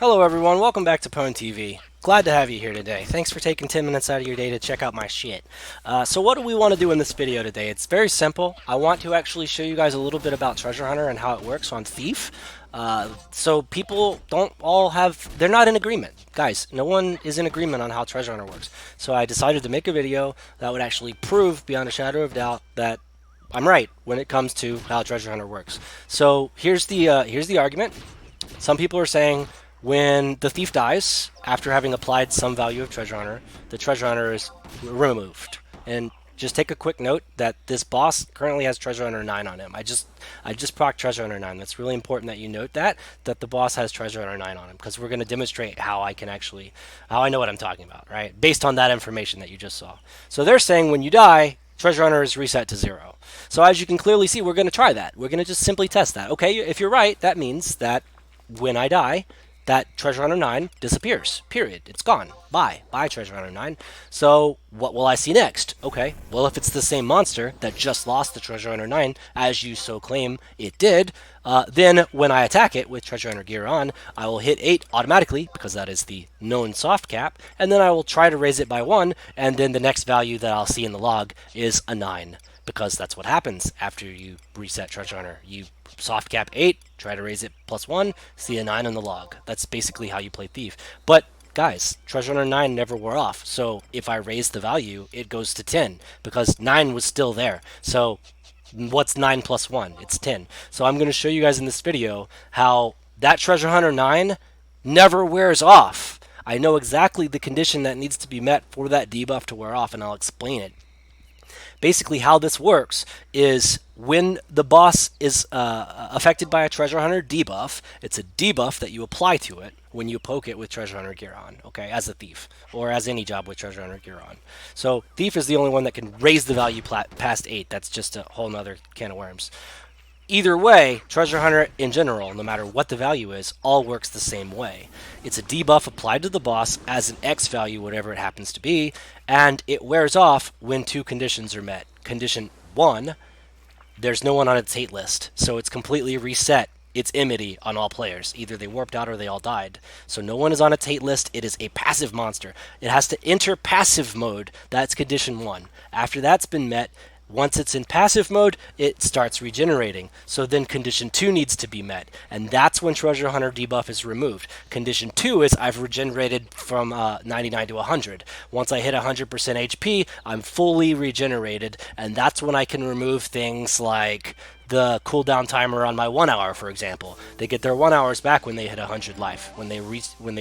Hello everyone, welcome back to Pwn TV. Glad to have you here today. Thanks for taking 10 minutes out of your day to check out my shit. So what do we want to do in this video today? It's very simple. I want to actually show you guys a little bit about Treasure Hunter and how it works on Thief. So people don't all have, they're not in agreement. Guys, no one is in agreement on how Treasure Hunter works. So I decided to make a video that would actually prove beyond a shadow of doubt that I'm right when it comes to how Treasure Hunter works. So here's the argument. Some people are saying when the thief dies, after having applied some value of Treasure Hunter, the Treasure Hunter is removed. And just take a quick note that this boss currently has Treasure Hunter 9 on him. I just procced Treasure Hunter 9. That's really important that you note that the boss has Treasure Hunter 9 on him, because we're going to demonstrate how I know what I'm talking about, right? Based on that information that you just saw. So they're saying when you die, Treasure Hunter is reset to 0. So as you can clearly see, we're going to try that. We're going to just simply test that. Okay, if you're right, that means that when I die, that Treasure Hunter 9 disappears. Period. It's gone. Bye. Bye, Treasure Hunter 9. So, what will I see next? Okay, well, if it's the same monster that just lost the Treasure Hunter 9, as you so claim it did, then when I attack it with Treasure Hunter gear on, I will hit 8 automatically, because that is the known soft cap, and then I will try to raise it by 1, and then the next value that I'll see in the log is a 9. Because that's what happens after you reset Treasure Hunter. You soft cap 8, try to raise it +1, see a 9 on the log. That's basically how you play Thief. But guys, Treasure Hunter 9 never wore off. So if I raise the value, it goes to 10 because 9 was still there. So what's 9 plus 1? It's 10. So I'm going to show you guys in this video how that Treasure Hunter 9 never wears off. I know exactly the condition that needs to be met for that debuff to wear off, and I'll explain it. Basically, how this works is when the boss is affected by a Treasure Hunter debuff, it's a debuff that you apply to it when you poke it with Treasure Hunter gear on, okay, as a thief, or as any job with Treasure Hunter gear on. So thief is the only one that can raise the value past 8. That's just a whole nother can of worms. Either way, Treasure Hunter in general, no matter what the value is, all works the same way. It's a debuff applied to the boss as an X value, whatever it happens to be, and it wears off when 2 conditions are met. Condition 1, there's no one on its hate list, so it's completely reset its enmity on all players. Either they warped out or they all died. So no one is on its hate list. It is a passive monster. It has to enter passive mode. That's condition 1. After that's been met, once it's in passive mode, it starts regenerating. So then condition 2 needs to be met. And that's when Treasure Hunter debuff is removed. Condition 2 is I've regenerated from 99 to 100. Once I hit 100% HP, I'm fully regenerated. And that's when I can remove things like the cooldown timer on my 1 hour, for example. They get their 1 hours back when they hit 100 life. When they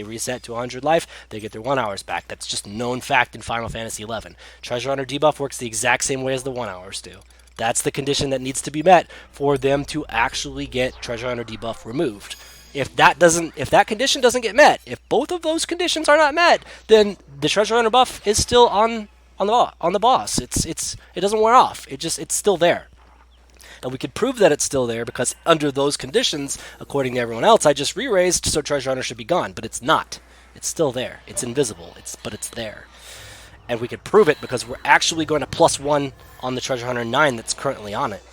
reset to 100 life, they get their 1 hours back. That's just known fact in Final Fantasy XI. Treasure Hunter debuff works the exact same way as the 1 hours do. That's the condition that needs to be met for them to actually get Treasure Hunter debuff removed. If that condition doesn't get met, if both of those conditions are not met, then the Treasure Hunter buff is still on the boss. It doesn't wear off. It's still there. And we could prove that it's still there because under those conditions, according to everyone else, I just re-raised, so Treasure Hunter should be gone. But it's not. It's still there. It's invisible. But it's there. And we could prove it because we're actually going to +1 on the Treasure Hunter 9 that's currently on it.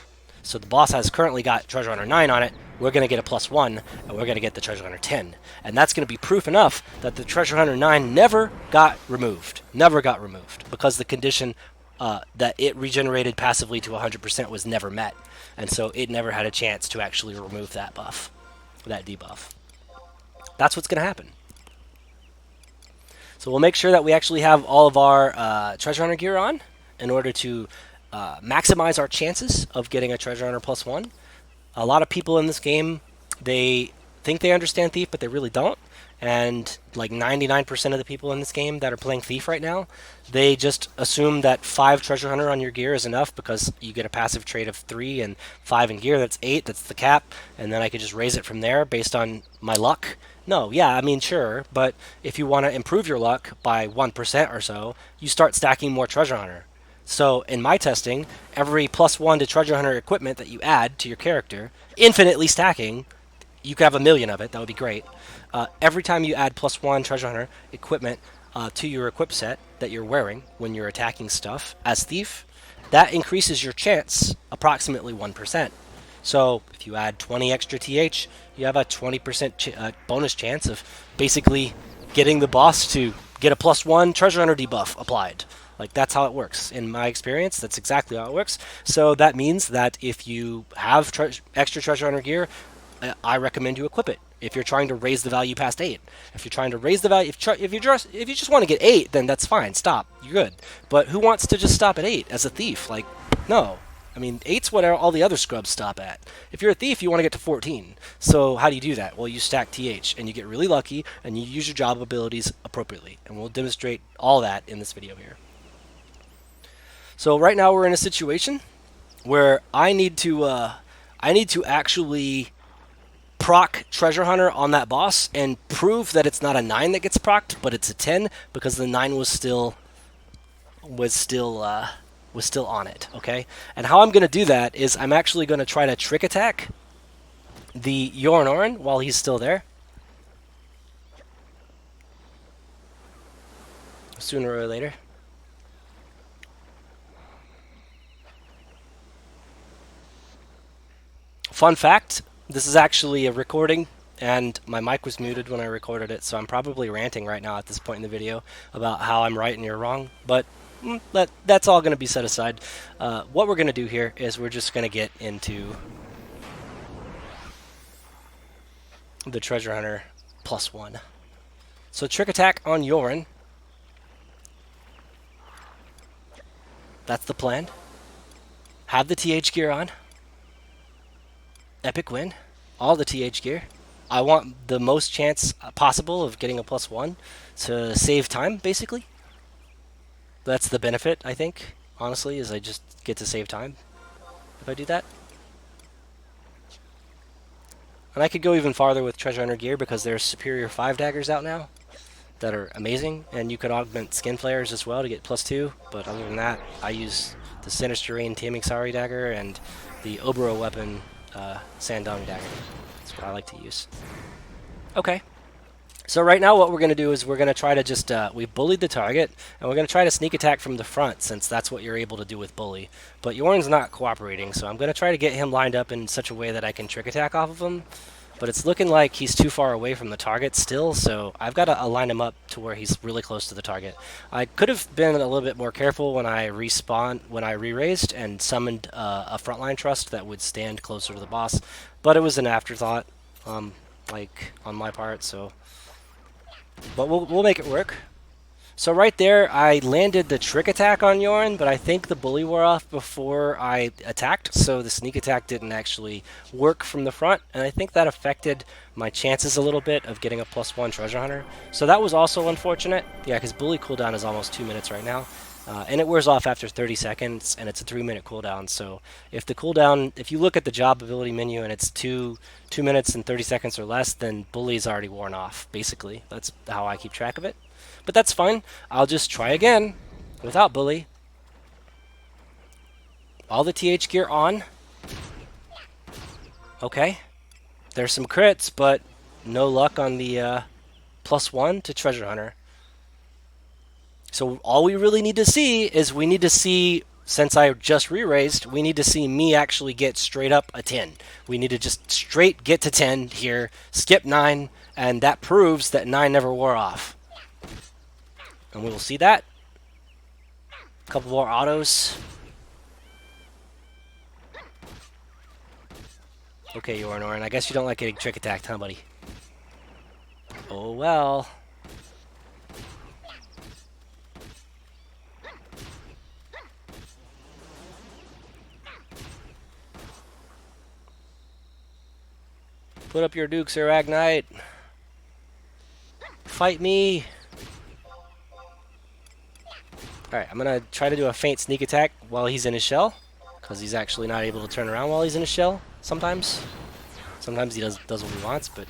So the boss has currently got Treasure Hunter 9 on it. We're going to get a +1, and we're going to get the Treasure Hunter 10. And that's going to be proof enough that the Treasure Hunter 9 never got removed. Never got removed. Because the condition that it regenerated passively to 100% was never met. And so it never had a chance to actually remove that buff, that debuff. That's what's going to happen. So we'll make sure that we actually have all of our Treasure Hunter gear on in order to maximize our chances of getting a Treasure Hunter +1. A lot of people in this game, they think they understand Thief, but they really don't. And like 99% of the people in this game that are playing Thief right now, they just assume that 5 Treasure Hunter on your gear is enough because you get a passive trait of 3 and 5 in gear. That's 8. That's the cap. And then I could just raise it from there based on my luck. No, yeah, I mean, sure. But if you want to improve your luck by 1% or so, you start stacking more Treasure Hunter. So in my testing, every +1 to Treasure Hunter equipment that you add to your character, infinitely stacking, you could have 1,000,000 of it. That would be great. Every time you add +1 Treasure Hunter equipment to your equip set that you're wearing when you're attacking stuff as Thief, that increases your chance approximately 1%. So if you add 20 extra TH, you have a 20% bonus chance of basically getting the boss to get a +1 treasure hunter debuff applied. Like, that's how it works. In my experience, that's exactly how it works. So that means that if you have extra treasure hunter gear, I recommend you equip it. If you're trying to raise the value past 8, if you're trying to raise the value, if you just want to get 8, then that's fine. Stop. You're good. But who wants to just stop at 8 as a thief? Like, no. I mean, 8's what all the other scrubs stop at. If you're a thief, you want to get to 14. So how do you do that? Well, you stack TH, and you get really lucky, and you use your job abilities appropriately. And we'll demonstrate all that in this video here. So right now we're in a situation where I need to actually proc treasure hunter on that boss and prove that it's not a 9 that gets procced, but it's a 10 because the 9 was still on it. Okay, and how I'm going to do that is I'm actually going to try to trick attack the Jorn while he's still there. Sooner or later. Fun fact, this is actually a recording, and my mic was muted when I recorded it, so I'm probably ranting right now at this point in the video about how I'm right and you're wrong, but that's all going to be set aside. What we're going to do here is we're just going to get into the treasure hunter +1. So trick attack on Jorn. That's the plan. Have the TH gear on. Epic win. All the TH gear. I want the most chance possible of getting a +1 to save time, basically. That's the benefit, I think, honestly, is I just get to save time if I do that. And I could go even farther with treasure hunter gear because there's superior 5 daggers out now that are amazing, and you could augment skin flares as well to get +2, but other than that, I use the Sinister Rain Taming Sari dagger and the Obro weapon Sandong dagger. That's what I like to use. Okay. So right now what we're going to do is we're going to try to just, we've bullied the target, and we're going to try to sneak attack from the front since that's what you're able to do with bully. But Jorn's not cooperating, so I'm going to try to get him lined up in such a way that I can trick attack off of him. But it's looking like he's too far away from the target still, so I've got to line him up to where he's really close to the target. I could have been a little bit more careful when I re-raised and summoned a frontline trust that would stand closer to the boss, but it was an afterthought, like on my part. So, but we'll make it work. So right there, I landed the trick attack on Jorn, but I think the bully wore off before I attacked, so the sneak attack didn't actually work from the front, and I think that affected my chances a little bit of getting a +1 treasure hunter. So that was also unfortunate. Yeah, because bully cooldown is almost 2 minutes right now, and it wears off after 30 seconds, and it's a 3-minute cooldown. So if the cooldown, if you look at the job ability menu and it's 2 minutes and 30 seconds or less, then bully's already worn off, basically. That's how I keep track of it. But that's fine. I'll just try again without bully. All the TH gear on. Okay. There's some crits, but no luck on the +1 to treasure hunter. So all we really need to see is since I just re-raised, we need to see me actually get straight up a 10. We need to just straight get to 10 here, skip 9, and that proves that 9 never wore off. And we will see that. A couple more autos. Okay, Jorn, I guess you don't like getting trick attacked, huh, buddy? Oh, well. Put up your dukes, Aragnite. Fight me. Alright, I'm going to try to do a faint sneak attack while he's in his shell, because he's actually not able to turn around while he's in his shell sometimes. Sometimes he does what he wants, but...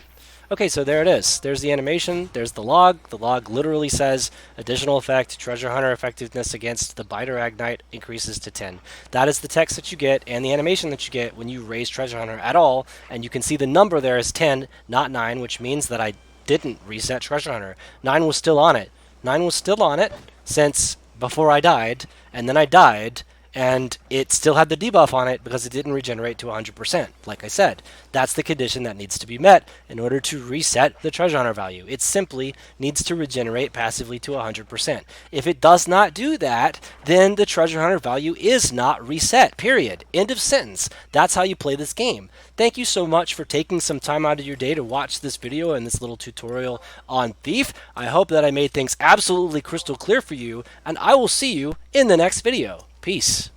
Okay, so there it is. There's the animation, there's the log. The log literally says, additional effect, treasure hunter effectiveness against the bite Aragnite increases to 10. That is the text that you get, and the animation that you get when you raise treasure hunter at all, and you can see the number there is 10, not 9, which means that I didn't reset treasure hunter. 9 was still on it. 9 was still on it since... before I died, and then I died, and it still had the debuff on it because it didn't regenerate to 100%. Like I said, that's the condition that needs to be met in order to reset the treasure hunter value. It simply needs to regenerate passively to 100%. If it does not do that, then the treasure hunter value is not reset, period. End of sentence. That's how you play this game. Thank you so much for taking some time out of your day to watch this video and this little tutorial on Thief. I hope that I made things absolutely crystal clear for you, and I will see you in the next video. Peace.